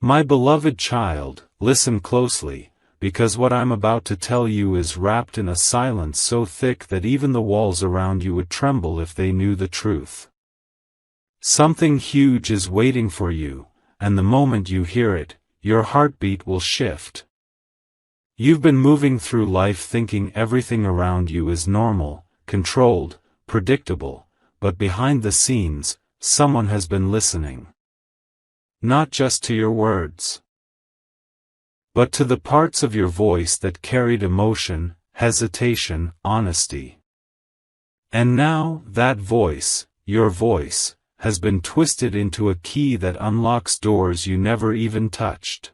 My beloved child, listen closely, because what I'm about to tell you is wrapped in a silence so thick that even the walls around you would tremble if they knew the truth. Something huge is waiting for you, and the moment you hear it, your heartbeat will shift. You've been moving through life thinking everything around you is normal, controlled, predictable, but behind the scenes, someone has been listening. Not just to your words, but to the parts of your voice that carried emotion, hesitation, honesty. And now, that voice, your voice, has been twisted into a key that unlocks doors you never even touched.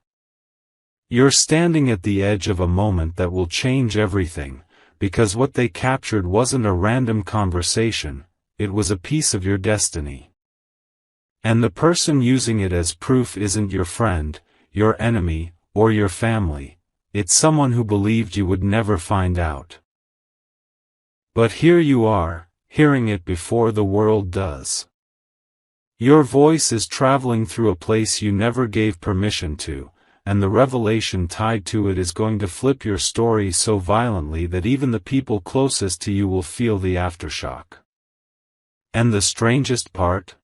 You're standing at the edge of a moment that will change everything, because what they captured wasn't a random conversation, it was a piece of your destiny. And the person using it as proof isn't your friend, your enemy, or your family, it's someone who believed you would never find out. But here you are, hearing it before the world does. Your voice is traveling through a place you never gave permission to, and the revelation tied to it is going to flip your story so violently that even the people closest to you will feel the aftershock. And the strangest part?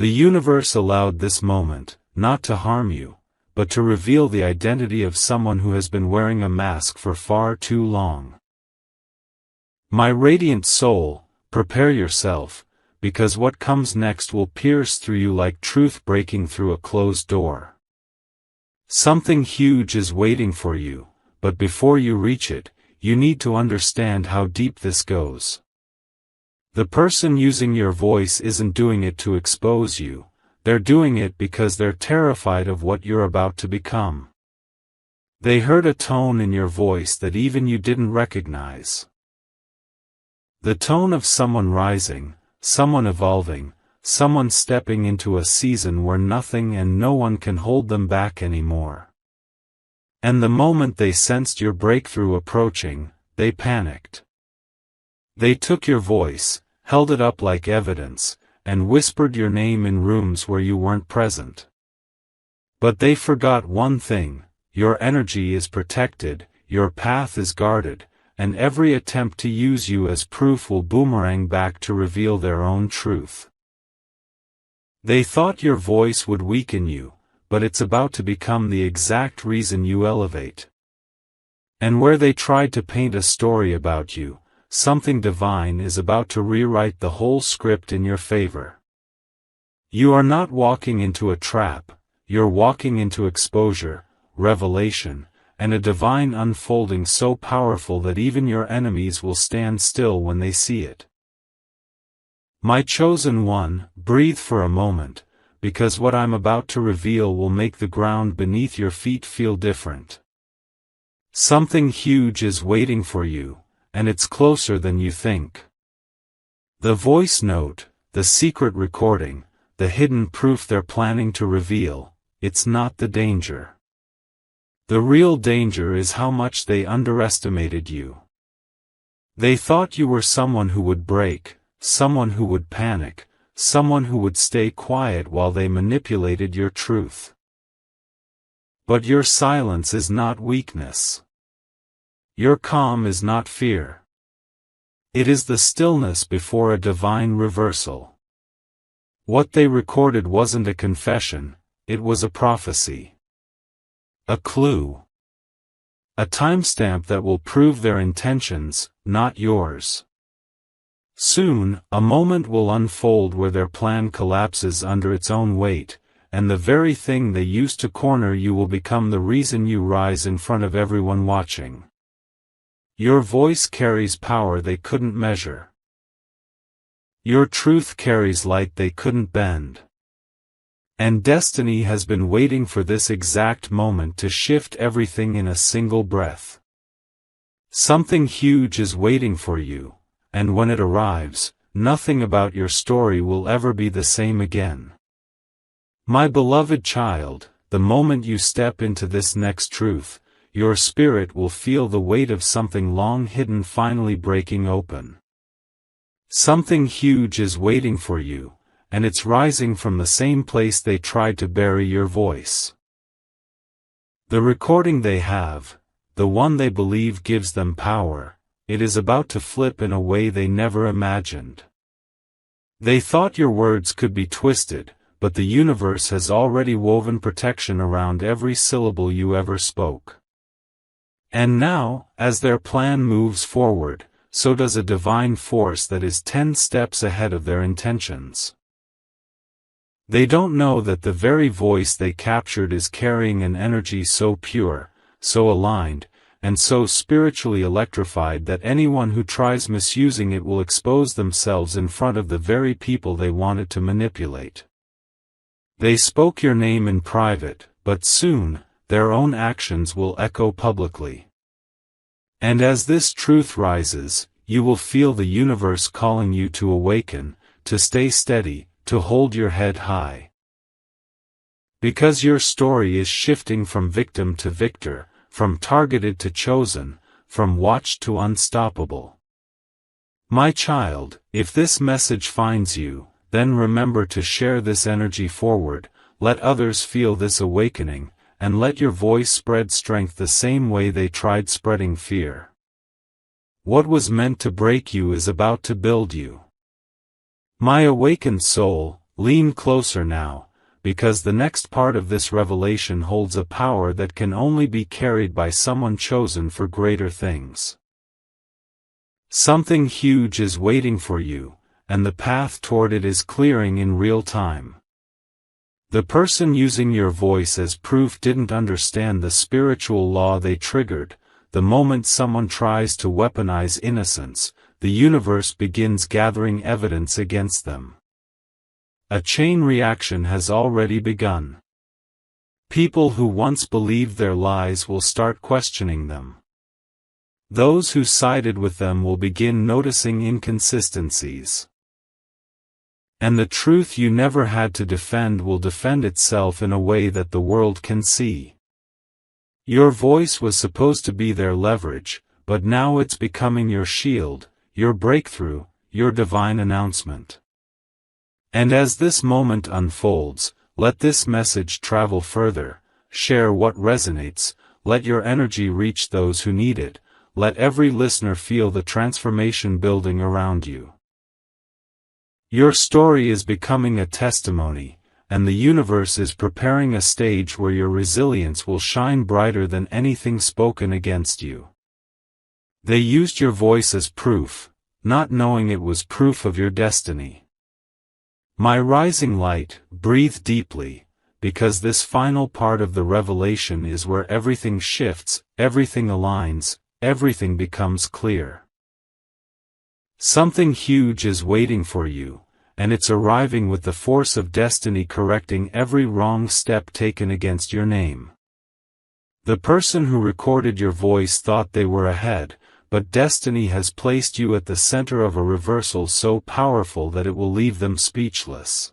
The universe allowed this moment, not to harm you, but to reveal the identity of someone who has been wearing a mask for far too long. My radiant soul, prepare yourself, because what comes next will pierce through you like truth breaking through a closed door. Something huge is waiting for you, but before you reach it, you need to understand how deep this goes. The person using your voice isn't doing it to expose you, they're doing it because they're terrified of what you're about to become. They heard a tone in your voice that even you didn't recognize. The tone of someone rising, someone evolving, someone stepping into a season where nothing and no one can hold them back anymore. And the moment they sensed your breakthrough approaching, they panicked. They took your voice, held it up like evidence, and whispered your name in rooms where you weren't present. But they forgot one thing: your energy is protected, your path is guarded, and every attempt to use you as proof will boomerang back to reveal their own truth. They thought your voice would weaken you, but it's about to become the exact reason you elevate. And where they tried to paint a story about you, something divine is about to rewrite the whole script in your favor. You are not walking into a trap, you're walking into exposure, revelation, and a divine unfolding so powerful that even your enemies will stand still when they see it. My chosen one, breathe for a moment, because what I'm about to reveal will make the ground beneath your feet feel different. Something huge is waiting for you, and it's closer than you think. The voice note, the secret recording, the hidden proof they're planning to reveal, it's not the danger. The real danger is how much they underestimated you. They thought you were someone who would break, someone who would panic, someone who would stay quiet while they manipulated your truth. But your silence is not weakness. Your calm is not fear. It is the stillness before a divine reversal. What they recorded wasn't a confession, it was a prophecy. A clue. A timestamp that will prove their intentions, not yours. Soon, a moment will unfold where their plan collapses under its own weight, and the very thing they used to corner you will become the reason you rise in front of everyone watching. Your voice carries power they couldn't measure. Your truth carries light they couldn't bend. And destiny has been waiting for this exact moment to shift everything in a single breath. Something huge is waiting for you, and when it arrives, nothing about your story will ever be the same again. My beloved child, the moment you step into this next truth, your spirit will feel the weight of something long hidden finally breaking open. Something huge is waiting for you, and it's rising from the same place they tried to bury your voice. The recording they have, the one they believe gives them power, it is about to flip in a way they never imagined. They thought your words could be twisted, but the universe has already woven protection around every syllable you ever spoke. And now, as their plan moves forward, so does a divine force that is 10 steps ahead of their intentions. They don't know that the very voice they captured is carrying an energy so pure, so aligned, and so spiritually electrified that anyone who tries misusing it will expose themselves in front of the very people they wanted to manipulate. They spoke your name in private, but soon, their own actions will echo publicly. And as this truth rises, you will feel the universe calling you to awaken, to stay steady, to hold your head high. Because your story is shifting from victim to victor, from targeted to chosen, from watched to unstoppable. My child, if this message finds you, then remember to share this energy forward, let others feel this awakening, and let your voice spread strength the same way they tried spreading fear. What was meant to break you is about to build you. My awakened soul, lean closer now, because the next part of this revelation holds a power that can only be carried by someone chosen for greater things. Something huge is waiting for you, and the path toward it is clearing in real time. The person using your voice as proof didn't understand the spiritual law they triggered. The moment someone tries to weaponize innocence, the universe begins gathering evidence against them. A chain reaction has already begun. People who once believed their lies will start questioning them. Those who sided with them will begin noticing inconsistencies. And the truth you never had to defend will defend itself in a way that the world can see. Your voice was supposed to be their leverage, but now it's becoming your shield, your breakthrough, your divine announcement. And as this moment unfolds, let this message travel further, share what resonates, let your energy reach those who need it, let every listener feel the transformation building around you. Your story is becoming a testimony, and the universe is preparing a stage where your resilience will shine brighter than anything spoken against you. They used your voice as proof, not knowing it was proof of your destiny. My rising light, breathe deeply, because this final part of the revelation is where everything shifts, everything aligns, everything becomes clear. Something huge is waiting for you, and it's arriving with the force of destiny correcting every wrong step taken against your name. The person who recorded your voice thought they were ahead, but destiny has placed you at the center of a reversal so powerful that it will leave them speechless.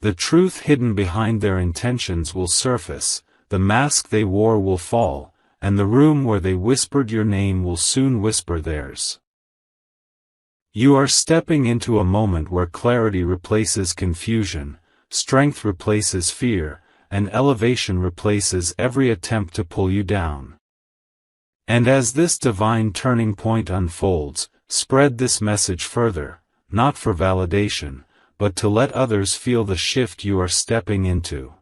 The truth hidden behind their intentions will surface, the mask they wore will fall, and the room where they whispered your name will soon whisper theirs. You are stepping into a moment where clarity replaces confusion, strength replaces fear, and elevation replaces every attempt to pull you down. And as this divine turning point unfolds, spread this message further, not for validation, but to let others feel the shift you are stepping into.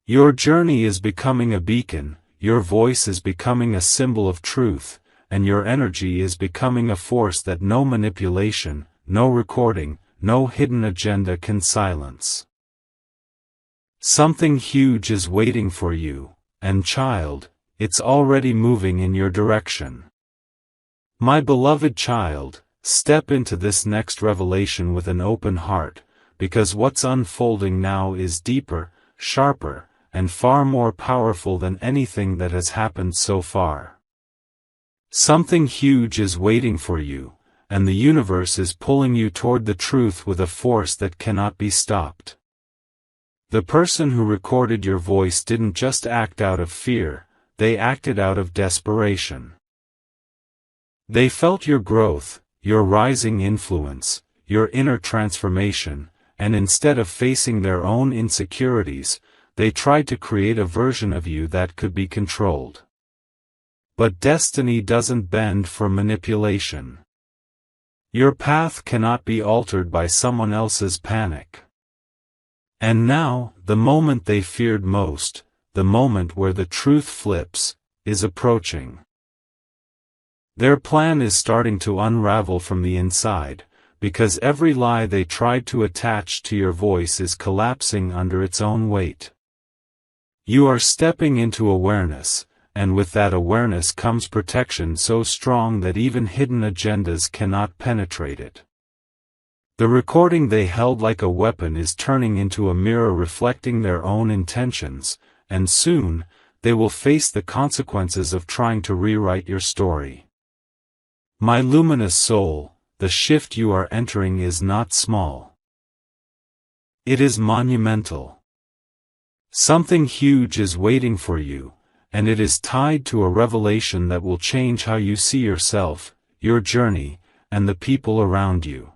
Your journey is becoming a beacon, your voice is becoming a symbol of truth, and your energy is becoming a force that no manipulation, no recording, no hidden agenda can silence. Something huge is waiting for you, and child, it's already moving in your direction. My beloved child, step into this next revelation with an open heart, because what's unfolding now is deeper, sharper, and far more powerful than anything that has happened so far. Something huge is waiting for you, and the universe is pulling you toward the truth with a force that cannot be stopped. The person who recorded your voice didn't just act out of fear, they acted out of desperation. They felt your growth, your rising influence, your inner transformation, and instead of facing their own insecurities, they tried to create a version of you that could be controlled. But destiny doesn't bend for manipulation. Your path cannot be altered by someone else's panic. And now, the moment they feared most, the moment where the truth flips, is approaching. Their plan is starting to unravel from the inside, because every lie they tried to attach to your voice is collapsing under its own weight. You are stepping into awareness, and with that awareness comes protection so strong that even hidden agendas cannot penetrate it. The recording they held like a weapon is turning into a mirror reflecting their own intentions, and soon, they will face the consequences of trying to rewrite your story. My luminous soul, the shift you are entering is not small. It is monumental. Something huge is waiting for you, and it is tied to a revelation that will change how you see yourself, your journey, and the people around you.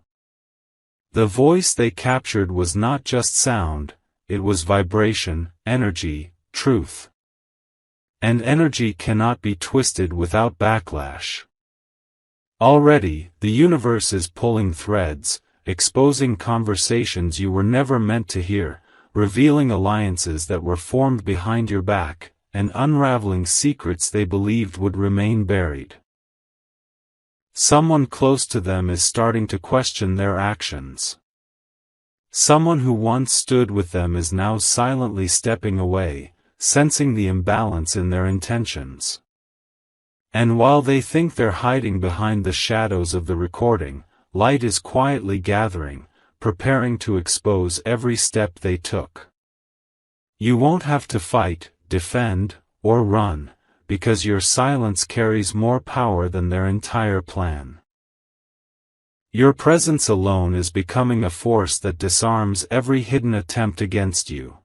The voice they captured was not just sound, it was vibration, energy, truth. And energy cannot be twisted without backlash. Already, the universe is pulling threads, exposing conversations you were never meant to hear, revealing alliances that were formed behind your back, and unraveling secrets they believed would remain buried. Someone close to them is starting to question their actions. Someone who once stood with them is now silently stepping away, sensing the imbalance in their intentions. And while they think they're hiding behind the shadows of the recording, light is quietly gathering, preparing to expose every step they took. You won't have to fight, defend, or run, because your silence carries more power than their entire plan. Your presence alone is becoming a force that disarms every hidden attempt against you.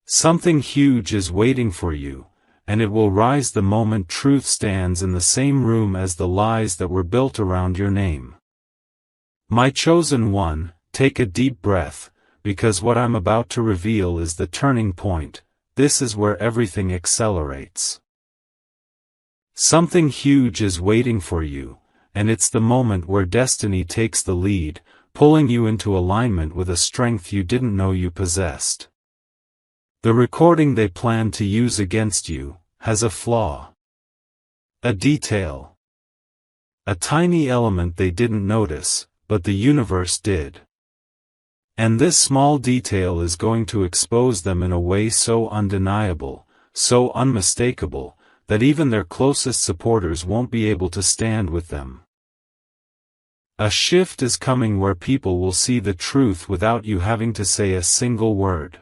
Something huge is waiting for you, and it will rise the moment truth stands in the same room as the lies that were built around your name. My chosen one, take a deep breath, because what I'm about to reveal is the turning point. This is where everything accelerates. Something huge is waiting for you, and it's the moment where destiny takes the lead, pulling you into alignment with a strength you didn't know you possessed. The recording they plan to use against you has a flaw. A detail. A tiny element they didn't notice, but the universe did. And this small detail is going to expose them in a way so undeniable, so unmistakable, that even their closest supporters won't be able to stand with them. A shift is coming where people will see the truth without you having to say a single word.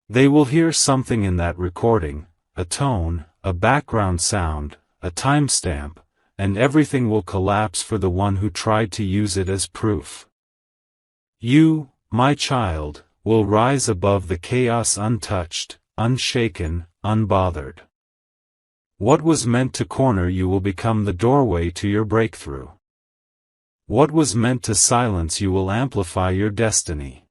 They will hear something in that recording, a tone, a background sound, a timestamp, and everything will collapse for the one who tried to use it as proof. You, my child, will rise above the chaos untouched, unshaken, unbothered. What was meant to corner you will become the doorway to your breakthrough. What was meant to silence you will amplify your destiny.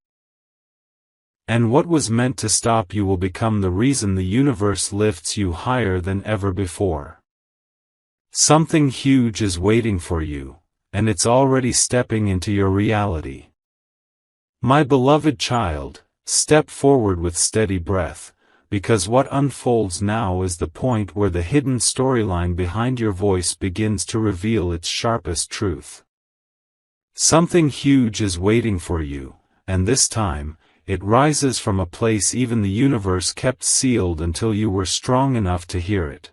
And what was meant to stop you will become the reason the universe lifts you higher than ever before. Something huge is waiting for you, and it's already stepping into your reality. My beloved child, step forward with steady breath, because what unfolds now is the point where the hidden storyline behind your voice begins to reveal its sharpest truth. Something huge is waiting for you, and this time, it rises from a place even the universe kept sealed until you were strong enough to hear it.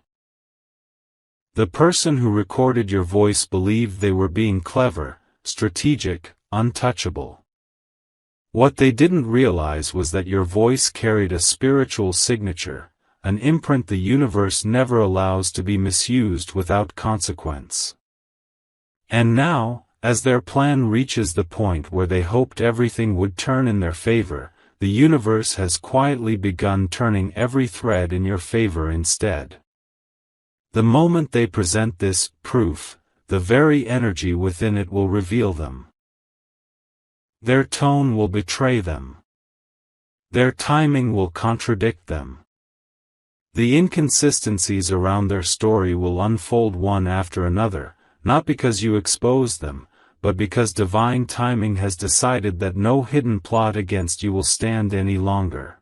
The person who recorded your voice believed they were being clever, strategic, untouchable. What they didn't realize was that your voice carried a spiritual signature, an imprint the universe never allows to be misused without consequence. And now, as their plan reaches the point where they hoped everything would turn in their favor, the universe has quietly begun turning every thread in your favor instead. The moment they present this proof, the very energy within it will reveal them. Their tone will betray them. Their timing will contradict them. The inconsistencies around their story will unfold one after another, not because you exposed them, but because divine timing has decided that no hidden plot against you will stand any longer.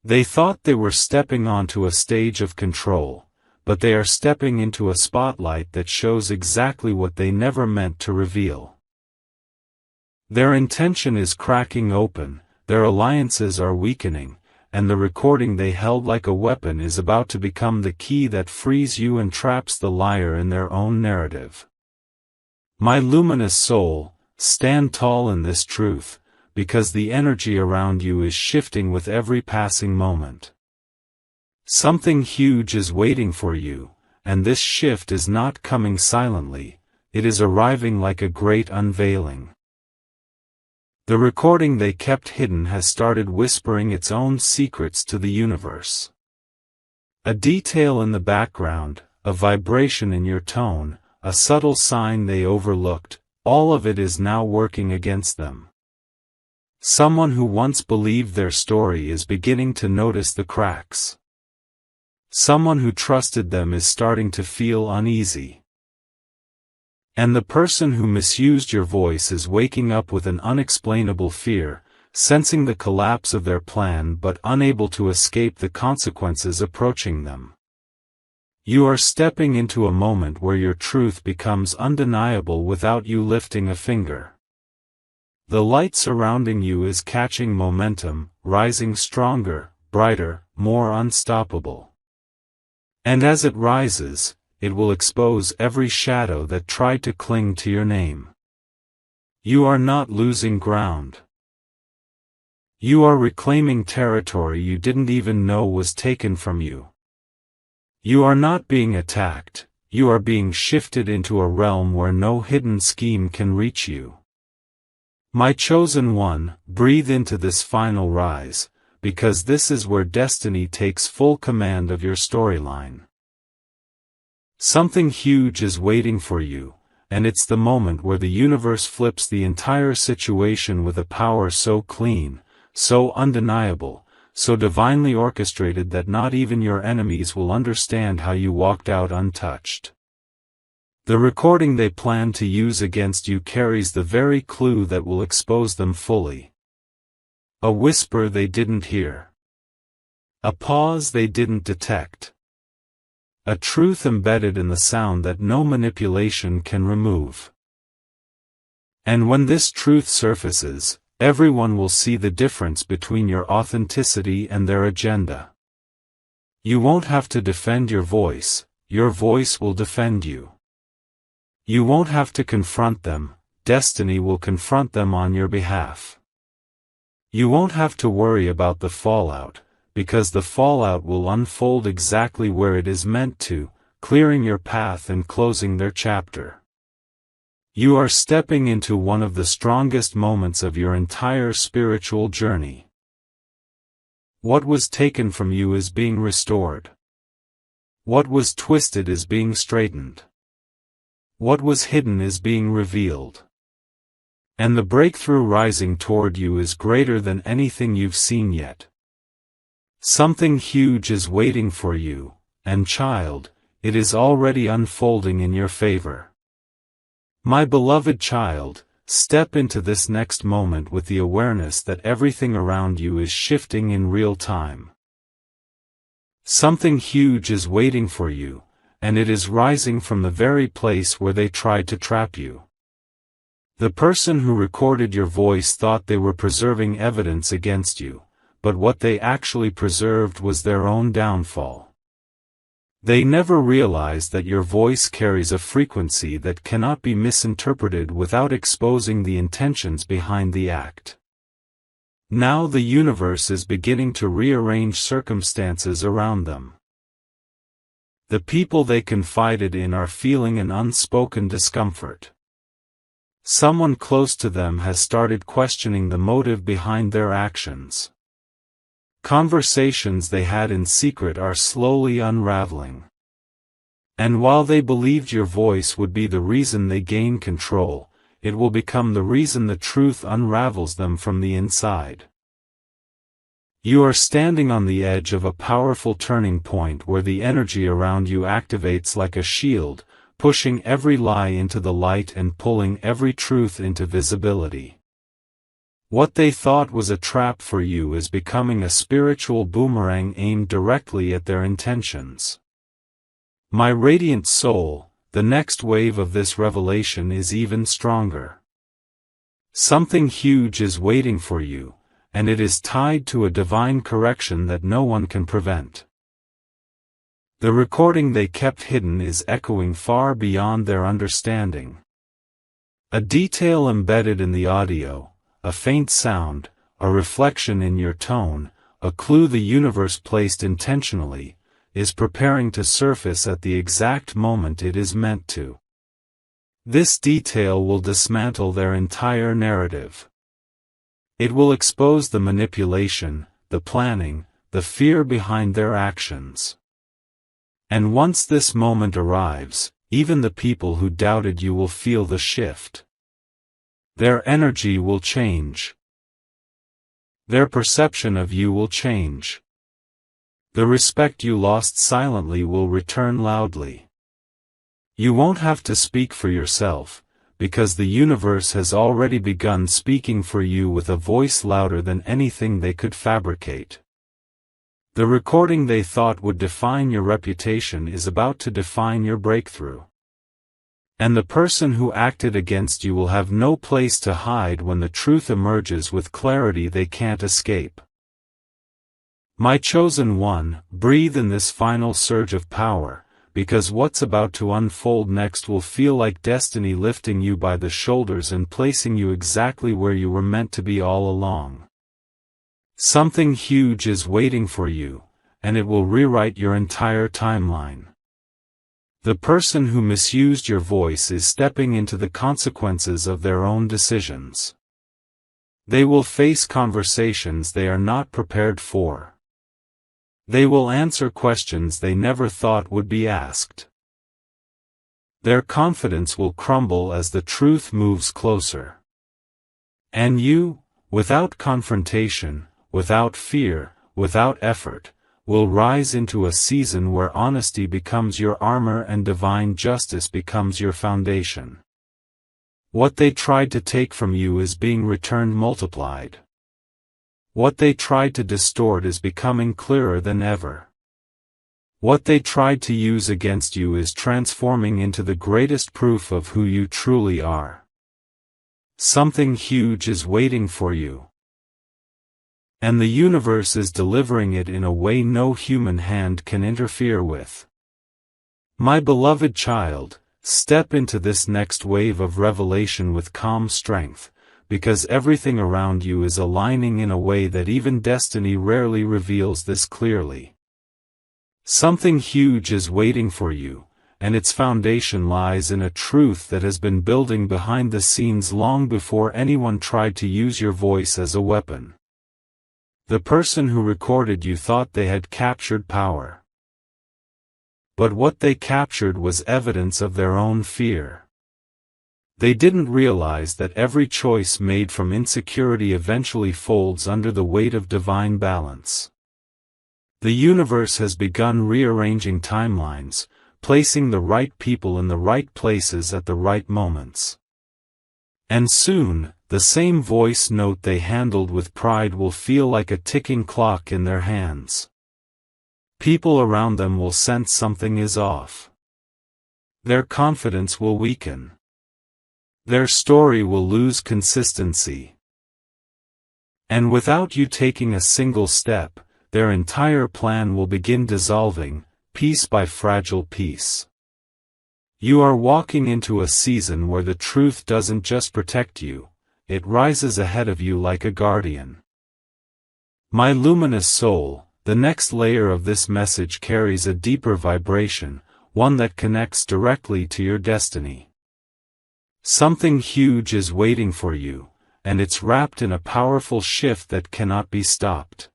They thought they were stepping onto a stage of control, but they are stepping into a spotlight that shows exactly what they never meant to reveal. Their intention is cracking open, their alliances are weakening, and the recording they held like a weapon is about to become the key that frees you and traps the liar in their own narrative. My luminous soul, stand tall in this truth, because the energy around you is shifting with every passing moment. Something huge is waiting for you, and this shift is not coming silently, it is arriving like a great unveiling. The recording they kept hidden has started whispering its own secrets to the universe. A detail in the background, a vibration in your tone, a subtle sign they overlooked, all of it is now working against them. Someone who once believed their story is beginning to notice the cracks. Someone who trusted them is starting to feel uneasy. And the person who misused your voice is waking up with an unexplainable fear, sensing the collapse of their plan but unable to escape the consequences approaching them. You are stepping into a moment where your truth becomes undeniable without you lifting a finger. The light surrounding you is catching momentum, rising stronger, brighter, more unstoppable. And as it rises, it will expose every shadow that tried to cling to your name. You are not losing ground. You are reclaiming territory you didn't even know was taken from you. You are not being attacked, you are being shifted into a realm where no hidden scheme can reach you. My chosen one, breathe into this final rise, because this is where destiny takes full command of your storyline. Something huge is waiting for you, and it's the moment where the universe flips the entire situation with a power so clean, so undeniable, so divinely orchestrated that not even your enemies will understand how you walked out untouched. The recording they plan to use against you carries the very clue that will expose them fully. A whisper they didn't hear. A pause they didn't detect. A truth embedded in the sound that no manipulation can remove. And when this truth surfaces, everyone will see the difference between your authenticity and their agenda. You won't have to defend your voice will defend you. You won't have to confront them, destiny will confront them on your behalf. You won't have to worry about the fallout, because the fallout will unfold exactly where it is meant to, clearing your path and closing their chapter. You are stepping into one of the strongest moments of your entire spiritual journey. What was taken from you is being restored. What was twisted is being straightened. What was hidden is being revealed. And the breakthrough rising toward you is greater than anything you've seen yet. Something huge is waiting for you, and child, it is already unfolding in your favor. My beloved child, step into this next moment with the awareness that everything around you is shifting in real time. Something huge is waiting for you, and it is rising from the very place where they tried to trap you. The person who recorded your voice thought they were preserving evidence against you, but what they actually preserved was their own downfall. They never realized that your voice carries a frequency that cannot be misinterpreted without exposing the intentions behind the act. Now the universe is beginning to rearrange circumstances around them. The people they confided in are feeling an unspoken discomfort. Someone close to them has started questioning the motive behind their actions. Conversations they had in secret are slowly unraveling. And while they believed your voice would be the reason they gained control, it will become the reason the truth unravels them from the inside. You are standing on the edge of a powerful turning point where the energy around you activates like a shield, pushing every lie into the light and pulling every truth into visibility. What they thought was a trap for you is becoming a spiritual boomerang aimed directly at their intentions. My radiant soul, the next wave of this revelation is even stronger. Something huge is waiting for you, and it is tied to a divine correction that no one can prevent. The recording they kept hidden is echoing far beyond their understanding. A detail embedded in the audio, a faint sound, a reflection in your tone, a clue the universe placed intentionally, is preparing to surface at the exact moment it is meant to. This detail will dismantle their entire narrative. It will expose the manipulation, the planning, the fear behind their actions. And once this moment arrives, even the people who doubted you will feel the shift. Their energy will change. Their perception of you will change. The respect you lost silently will return loudly. You won't have to speak for yourself, because the universe has already begun speaking for you with a voice louder than anything they could fabricate. The recording they thought would define your reputation is about to define your breakthrough. And the person who acted against you will have no place to hide when the truth emerges with clarity they can't escape. My chosen one, breathe in this final surge of power, because what's about to unfold next will feel like destiny lifting you by the shoulders and placing you exactly where you were meant to be all along. Something huge is waiting for you, and it will rewrite your entire timeline. The person who misused your voice is stepping into the consequences of their own decisions. They will face conversations they are not prepared for. They will answer questions they never thought would be asked. Their confidence will crumble as the truth moves closer. And you, without confrontation, without fear, without effort, will rise into a season where honesty becomes your armor and divine justice becomes your foundation. What they tried to take from you is being returned multiplied. What they tried to distort is becoming clearer than ever. What they tried to use against you is transforming into the greatest proof of who you truly are. Something huge is waiting for you. And the universe is delivering it in a way no human hand can interfere with. My beloved child, step into this next wave of revelation with calm strength, because everything around you is aligning in a way that even destiny rarely reveals this clearly. Something huge is waiting for you, and its foundation lies in a truth that has been building behind the scenes long before anyone tried to use your voice as a weapon. The person who recorded you thought they had captured power. But what they captured was evidence of their own fear. They didn't realize that every choice made from insecurity eventually folds under the weight of divine balance. The universe has begun rearranging timelines, placing the right people in the right places at the right moments. And soon, the same voice note they handled with pride will feel like a ticking clock in their hands. People around them will sense something is off. Their confidence will weaken. Their story will lose consistency. And without you taking a single step, their entire plan will begin dissolving, piece by fragile piece. You are walking into a season where the truth doesn't just protect you, it rises ahead of you like a guardian. My luminous soul, the next layer of this message carries a deeper vibration, one that connects directly to your destiny. Something huge is waiting for you, and it's wrapped in a powerful shift that cannot be stopped.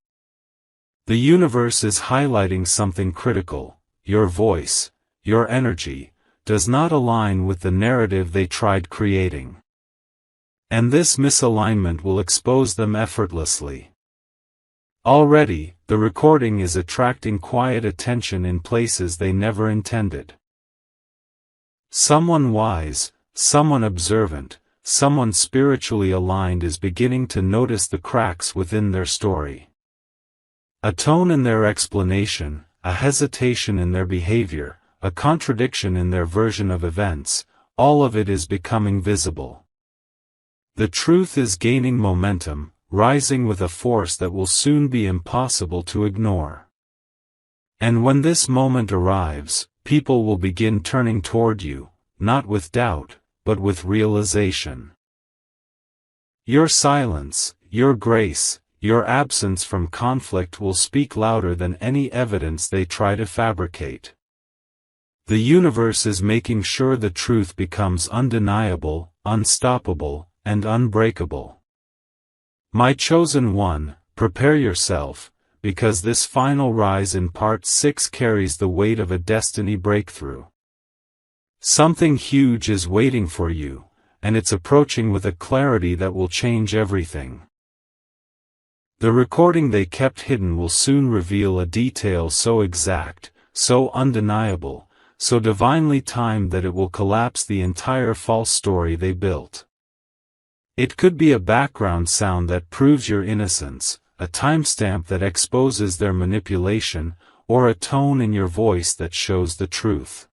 The universe is highlighting something critical: your voice, your energy, does not align with the narrative they tried creating. And this misalignment will expose them effortlessly. Already, the recording is attracting quiet attention in places they never intended. Someone wise, someone observant, someone spiritually aligned is beginning to notice the cracks within their story. A tone in their explanation, a hesitation in their behavior, a contradiction in their version of events, all of it is becoming visible. The truth is gaining momentum, rising with a force that will soon be impossible to ignore. And when this moment arrives, people will begin turning toward you, not with doubt, but with realization. Your silence, your grace, your absence from conflict will speak louder than any evidence they try to fabricate. The universe is making sure the truth becomes undeniable, unstoppable, and unbreakable. My chosen one, prepare yourself, because this final rise in Part 6 carries the weight of a destiny breakthrough. Something huge is waiting for you, and it's approaching with a clarity that will change everything. The recording they kept hidden will soon reveal a detail so exact, so undeniable, so divinely timed that it will collapse the entire false story they built. It could be a background sound that proves your innocence, a timestamp that exposes their manipulation, or a tone in your voice that shows the truth.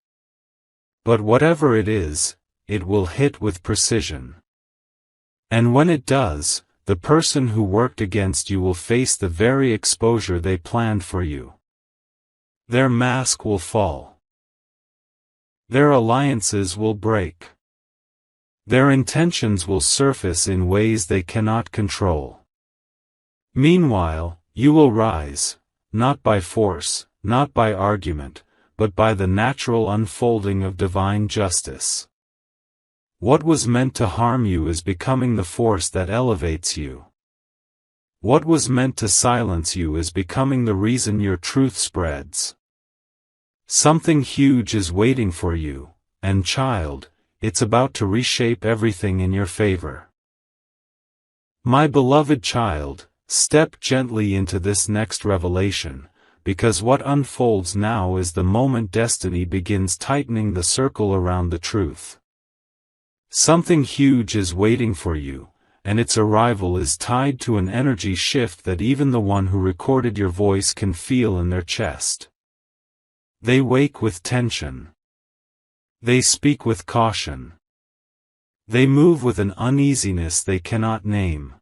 But whatever it is, it will hit with precision. And when it does, the person who worked against you will face the very exposure they planned for you. Their mask will fall. Their alliances will break. Their intentions will surface in ways they cannot control. Meanwhile, you will rise, not by force, not by argument, but by the natural unfolding of divine justice. What was meant to harm you is becoming the force that elevates you. What was meant to silence you is becoming the reason your truth spreads. Something huge is waiting for you, and child, it's about to reshape everything in your favor. My beloved child, step gently into this next revelation, because what unfolds now is the moment destiny begins tightening the circle around the truth. Something huge is waiting for you, and its arrival is tied to an energy shift that even the one who recorded your voice can feel in their chest. They wake with tension. They speak with caution. They move with an uneasiness they cannot name.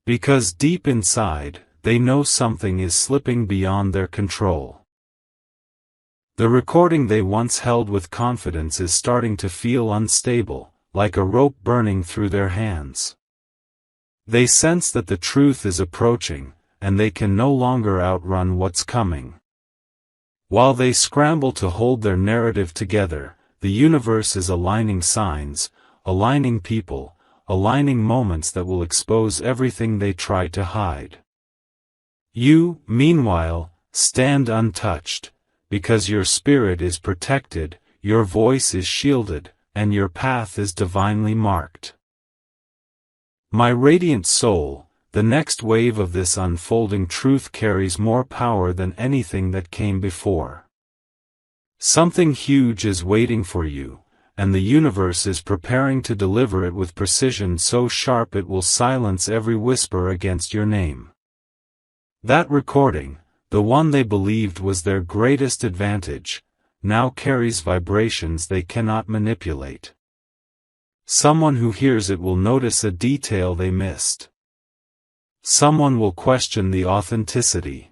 Because deep inside, they know something is slipping beyond their control. The recording they once held with confidence is starting to feel unstable, like a rope burning through their hands. They sense that the truth is approaching, and they can no longer outrun what's coming. While they scramble to hold their narrative together, the universe is aligning signs, aligning people, aligning moments that will expose everything they try to hide. You, meanwhile, stand untouched, because your spirit is protected, your voice is shielded, and your path is divinely marked. My radiant soul, the next wave of this unfolding truth carries more power than anything that came before. Something huge is waiting for you, and the universe is preparing to deliver it with precision so sharp it will silence every whisper against your name. That recording, the one they believed was their greatest advantage, now carries vibrations they cannot manipulate. Someone who hears it will notice a detail they missed. Someone will question the authenticity.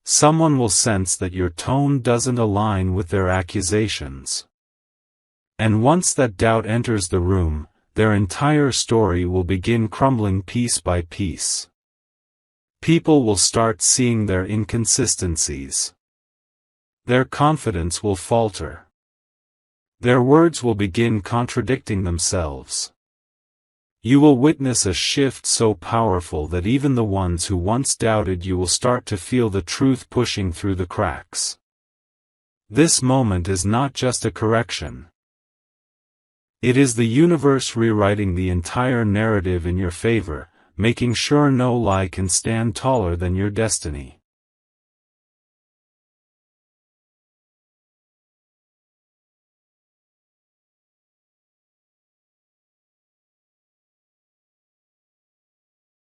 Someone will sense that your tone doesn't align with their accusations. And once that doubt enters the room, their entire story will begin crumbling piece by piece. People will start seeing their inconsistencies. Their confidence will falter. Their words will begin contradicting themselves. You will witness a shift so powerful that even the ones who once doubted you will start to feel the truth pushing through the cracks. This moment is not just a correction. It is the universe rewriting the entire narrative in your favor, making sure no lie can stand taller than your destiny.